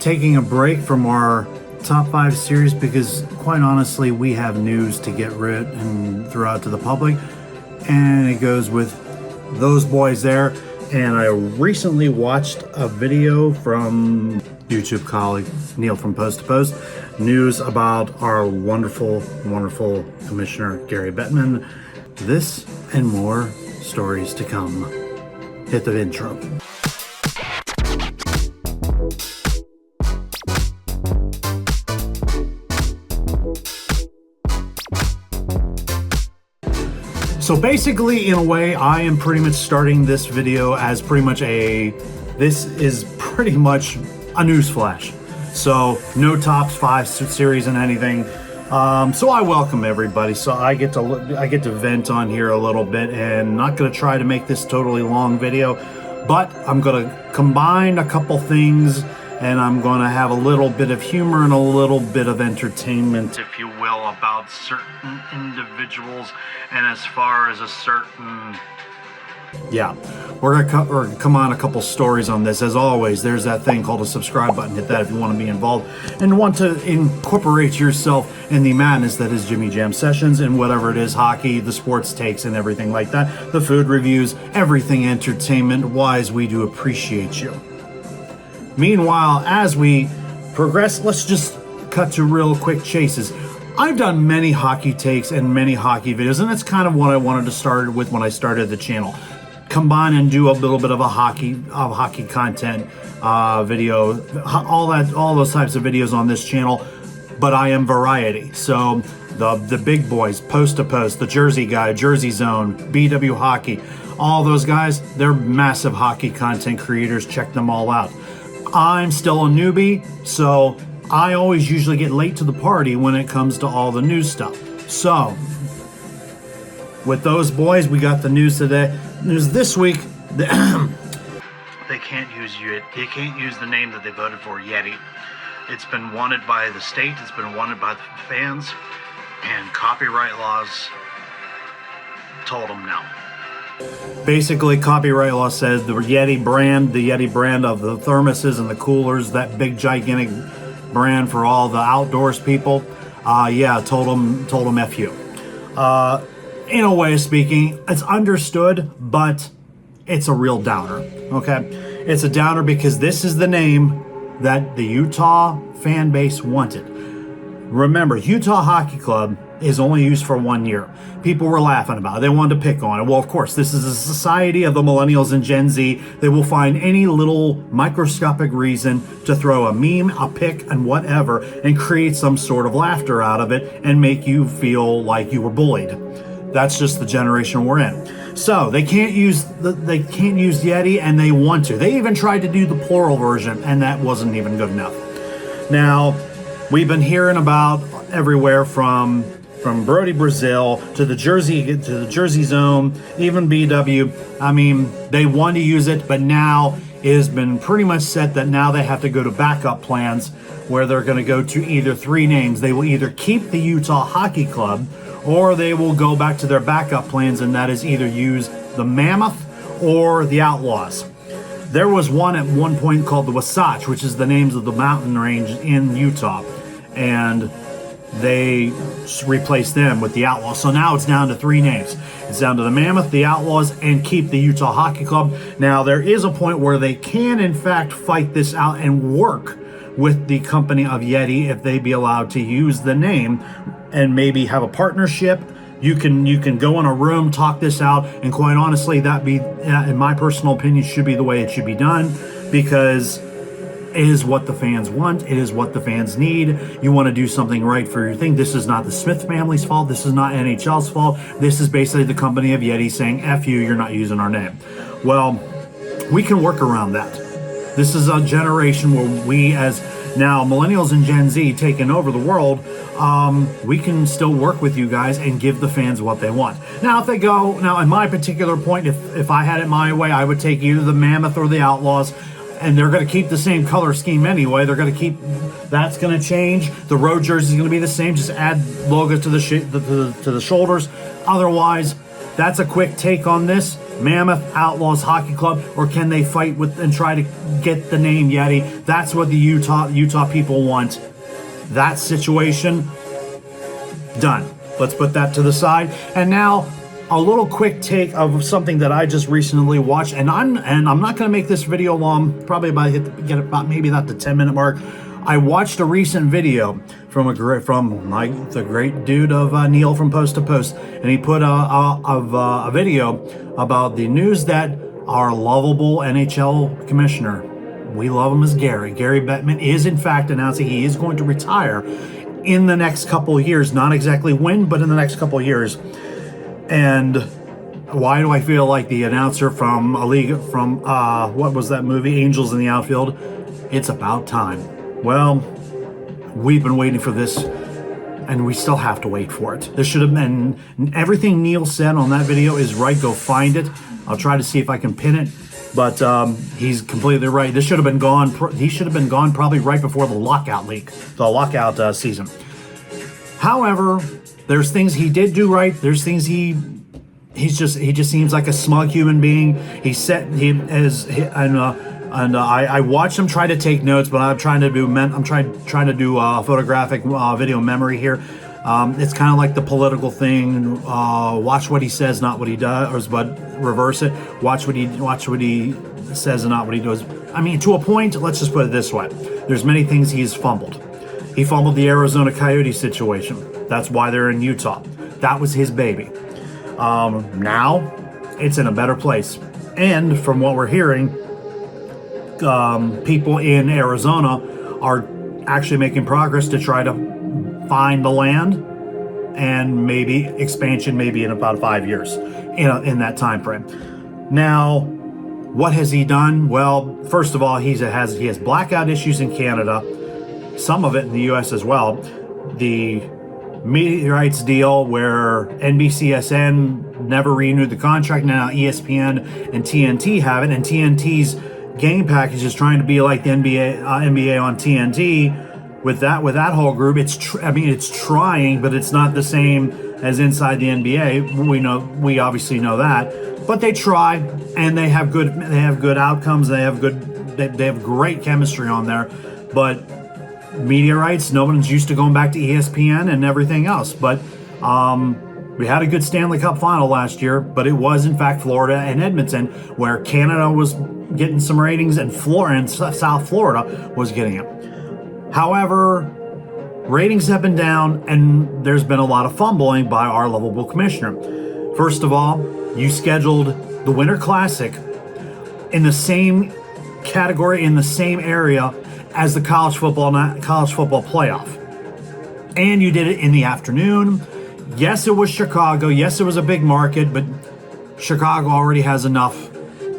taking a break from our top 5 series because, quite honestly, we have news to get rid and throw out to the public, and it goes with those boys there. And I recently watched a video from YouTube colleague Neil from Post to Post, news about our wonderful Commissioner Gary Bateman. This and more stories to come. Hit the intro. So basically, in a way, I am pretty much starting this video as this is pretty much a newsflash. So no top 5 series and anything. So I welcome everybody. So I get to vent on here a little bit, and not going to try to make this totally long video, but I'm going to combine a couple things, and I'm going to have a little bit of humor and a little bit of entertainment, if you will, about certain individuals, and as far as a certain... Yeah, we're gonna come on a couple stories on this. As always, there's that thing called a subscribe button. Hit that if you want to be involved and want to incorporate yourself in the madness that is Jimmy Jam Sessions and whatever it is, hockey, the sports takes and everything like that, the food reviews, everything entertainment-wise. We do appreciate you. Meanwhile, as we progress, let's just cut to real quick chases. I've done many hockey takes and many hockey videos, and that's kind of what I wanted to start with when I started the channel. Combine and do a little bit of a hockey content video, all those types of videos on this channel. But I am variety. So the big boys, Post to Post, the Jersey Guy, Jersey Zone, BW Hockey, all those guys, they're massive hockey content creators. Check them all out. I'm still a newbie, so I always usually get late to the party when it comes to all the news stuff. So, with those boys, we got the news today. News this week. They can't use the name that they voted for, Yeti. It's been wanted by the state. It's been wanted by the fans, and copyright laws told them no. Basically, copyright law says the Yeti brand of the thermoses and the coolers, that big gigantic brand for all the outdoors people, told them F you. In a way of speaking, it's understood, but it's a real downer, okay? It's a downer because this is the name that the Utah fan base wanted. Remember, Utah Hockey Club is only used for 1 year. People were laughing about it. They wanted to pick on it. Well, of course, this is a society of the millennials and Gen Z. They will find any little microscopic reason to throw a meme, a pic, and whatever, and create some sort of laughter out of it and make you feel like you were bullied. That's just the generation we're in. So they can't use Yeti, and they want to. They even tried to do the plural version, and that wasn't even good enough. Now, we've been hearing about everywhere from Brody Brazil to the Jersey Zone, even BW. I mean, they want to use it, but now it has been pretty much set that now they have to go to backup plans where they're going to go to either 3 names. They will either keep the Utah Hockey Club, or they will go back to their backup plans, and that is either use the Mammoth or the Outlaws. There was one at one point called the Wasatch, which is the names of the mountain range in Utah, and they replaced them with the Outlaws. So now it's down to 3 names. It's down to the Mammoth, the Outlaws, and keep the Utah Hockey Club. Now, there is a point where they can, in fact, fight this out and work with the company of Yeti if they be allowed to use the name and maybe have a partnership. You can go in a room, talk this out, and quite honestly, in my personal opinion, should be the way it should be done, because it is what the fans want. It is what the fans need. You want to do something right for your thing. This is not the Smith family's fault. This is not NHL's fault. This is basically the company of Yeti saying, F you, you're not using our name. Well, we can work around that. This is a generation where we, as now millennials and Gen Z taking over the world, we can still work with you guys and give the fans what they want. Now, if they go, now in my particular point, if I had it my way, I would take either the Mammoth or the Outlaws, and they're going to keep the same color scheme anyway. They're going to keep, that's going to change. The road jersey is going to be the same. Just add logo to the shoulders. Otherwise, that's a quick take on this. Mammoth Outlaws Hockey Club, or can they fight with and try to get the name Yeti? That's what the Utah people want. That situation done. Let's put that to the side. And now a little quick take of something that I just recently watched, and I'm not going to make this video long. Probably about maybe not the 10-minute mark. I watched a recent video from the great dude of Neil from Post to Post, and he put a video about the news that our lovable NHL commissioner, we love him as Gary Bateman, is in fact announcing he is going to retire in the next couple of years. Not exactly when, but in the next couple of years. And why do I feel like the announcer from what was that movie, Angels in the Outfield? It's about time. Well, we've been waiting for this, and we still have to wait for it. This should have been, everything Neil said on that video is right. Go find it. I'll try to see if I can pin it, but he's completely right. This should have been gone. He should have been gone probably right before the lockout season. However, there's things he did do right. There's things he just seems like a smug human being. I watched him try to take notes, but I'm trying to do photographic video memory here. It's kind of like the political thing. Watch what he says, not what he does, but reverse it. Watch what he says and not what he does. I mean, to a point. Let's just put it this way: there's many things he's fumbled. He fumbled the Arizona Coyotes situation. That's why they're in Utah. That was his baby. Now it's in a better place, and from what we're hearing, people in Arizona are actually making progress to try to find the land and maybe expansion, maybe in about 5 years, in that time frame. Now, what has he done? Well, first of all, he has blackout issues in Canada, some of it in the U.S. as well. The media rights deal where NBCSN never renewed the contract. Now ESPN and TNT have it, and TNT's game package is trying to be like the NBA on TNT. With that whole group, it's trying, but it's not the same as inside the NBA. We obviously know that, but they try, and they have good outcomes. They have great chemistry on there, but media rights, no one's used to going back to ESPN and everything else. But we had a good Stanley Cup final last year, but it was in fact Florida and Edmonton, where Canada was getting some ratings and South Florida was getting it. However, ratings have been down, and there's been a lot of fumbling by our lovable commissioner. First of all, you scheduled the Winter Classic in the same category, in the same area as the college football playoff, and you did it in the afternoon. Yes, it was Chicago. Yes, it was a big market, but Chicago already has enough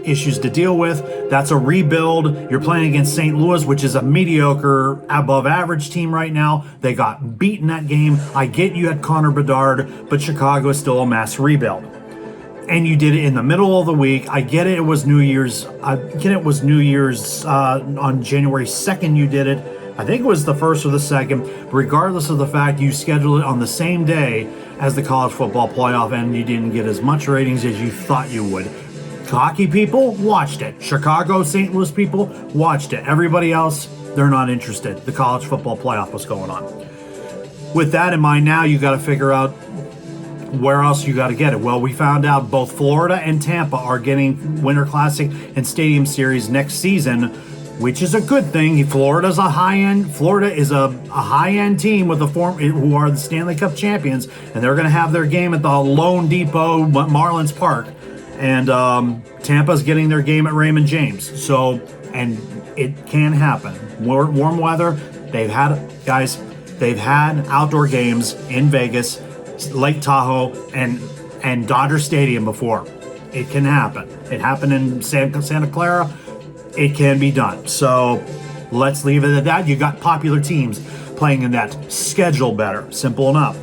issues to deal with. That's a rebuild. You're playing against St. Louis, which is a mediocre, above average team right now. They got beaten that game. I get you had Connor Bedard, but Chicago is still a mass rebuild. And you did it in the middle of the week. I get it. It was New Year's. On January 2nd you did it. I think it was the 1st or the 2nd. Regardless of the fact, you scheduled it on the same day as the college football playoff, and you didn't get as much ratings as you thought you would. Hockey people watched it. Chicago, St. Louis people watched it. Everybody else, they're not interested. The college football playoff was going on. With that in mind, now you got to figure out where else you got to get it. Well, we found out both Florida and Tampa are getting Winter Classic and Stadium Series next season, which is a good thing. Florida is a high-end team with who are the Stanley Cup champions, and they're going to have their game at the Lone Depot Marlins Park. And Tampa's getting their game at Raymond James. So, and it can happen. Warm weather. They've had outdoor games in Vegas, Lake Tahoe, and Dodger Stadium before. It can happen. It happened in Santa Clara. It can be done. So let's leave it at that. You got popular teams playing in that. Schedule better. Simple enough.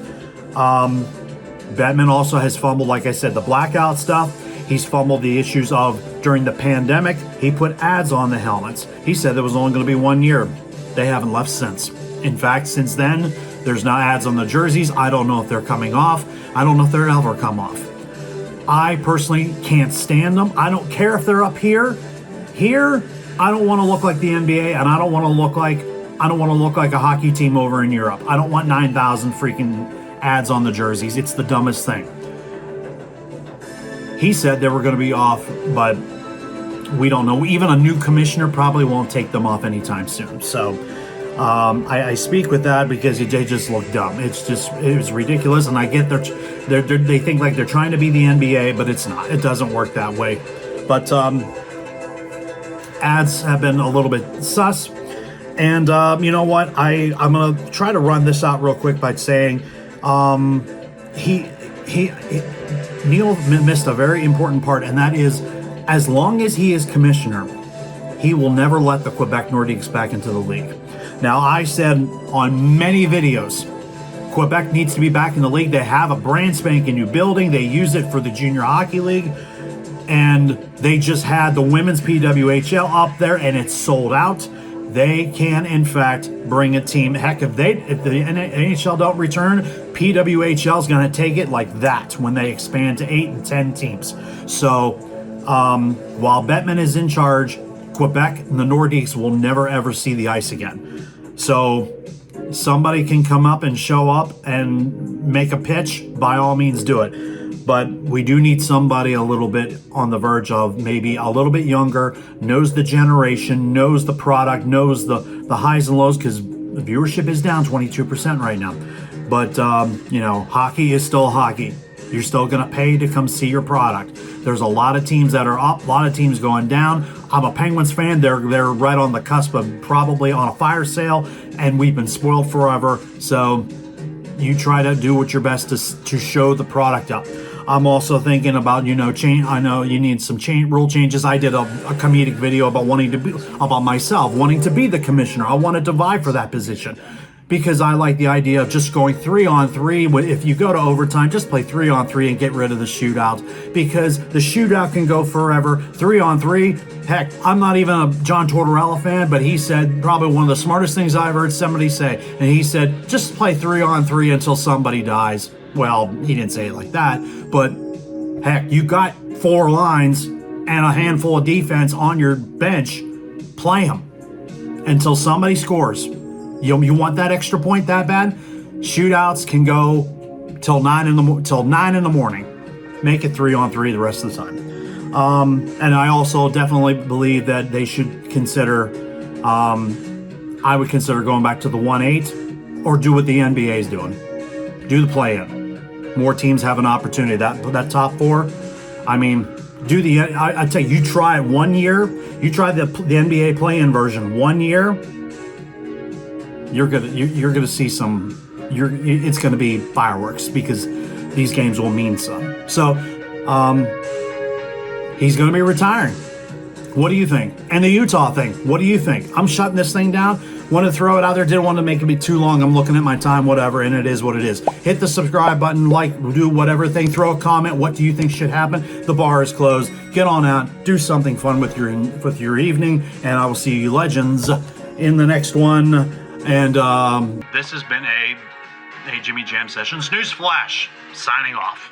Bateman also has fumbled, like I said, the blackout stuff. He's fumbled the issues of during the pandemic. He put ads on the helmets. He said there was only going to be 1 year. They haven't left since. In fact, since then, there's now ads on the jerseys. I don't know if they're coming off. I don't know if they'll ever come off. I personally can't stand them. I don't care if they're up here. Here, I don't want to look like the NBA, and I don't want to look like a hockey team over in Europe. I don't want 9,000 freaking ads on the jerseys. It's the dumbest thing. He said they were going to be off, but we don't know. Even a new commissioner probably won't take them off anytime soon. So I speak with that because they just look dumb. It's ridiculous, and I get they think like they're trying to be the NBA, but it's not. It doesn't work that way. But ads have been a little bit sus. And you know what? I'm gonna try to run this out real quick by saying Neil missed a very important part, and that is, as long as he is commissioner, he will never let the Quebec Nordiques back into the league. Now, I said on many videos, Quebec needs to be back in the league. They have a brand spanking new building. They use it for the Junior Hockey League, and they just had the women's PWHL up there, and it's sold out. They can, in fact, bring a team. Heck, if the NHL don't return, PWHL is going to take it like that when they expand to 8 and 10 teams. So while Bateman is in charge, Quebec and the Nordiques will never, ever see the ice again. So somebody can come up and show up and make a pitch, by all means do it. But we do need somebody a little bit on the verge of maybe a little bit younger, knows the generation, knows the product, knows the highs and lows, because the viewership is down 22% right now. But, you know, hockey is still hockey. You're still going to pay to come see your product. There's a lot of teams that are up, a lot of teams going down. I'm a Penguins fan. They're right on the cusp of probably on a fire sale, and we've been spoiled forever. So you try to do what your best to show the product up. I'm also thinking about, you know, I know you need some rule changes. I did a comedic video about myself wanting to be the commissioner. I wanted to vie for that position because I like the idea of just going 3-on-3. If you go to overtime, just play 3-on-3 and get rid of the shootout, because the shootout can go forever. 3-on-3, heck, I'm not even a John Tortorella fan, but he said probably one of the smartest things I've heard somebody say, and he said, just play 3-on-3 until somebody dies. Well, he didn't say it like that, but heck, you got 4 lines and a handful of defense on your bench. Play them until somebody scores. You want that extra point that bad? Shootouts can go till 9 in the morning. Make it 3-on-3 the rest of the time. And I also definitely believe that they should consider. I would consider going back to the 1-8, or do what the NBA is doing. Do the play-in. More teams have an opportunity. That top 4, I mean, I tell you, you try it 1 year, you try the NBA play-in version 1 year, you're gonna see it's gonna be fireworks, because these games will mean some. So he's gonna be retiring. What do you think? And the Utah thing, what do you think? I'm shutting this thing down. Want to throw it out there. Didn't want to make it be too long. I'm looking at my time, whatever, and it is what it is. Hit the subscribe button, like, do whatever thing. Throw a comment. What do you think should happen? The bar is closed. Get on out. Do something fun with your evening, and I will see you legends in the next one. And this has been a Jimmy Jam Sessions Newsflash, signing off.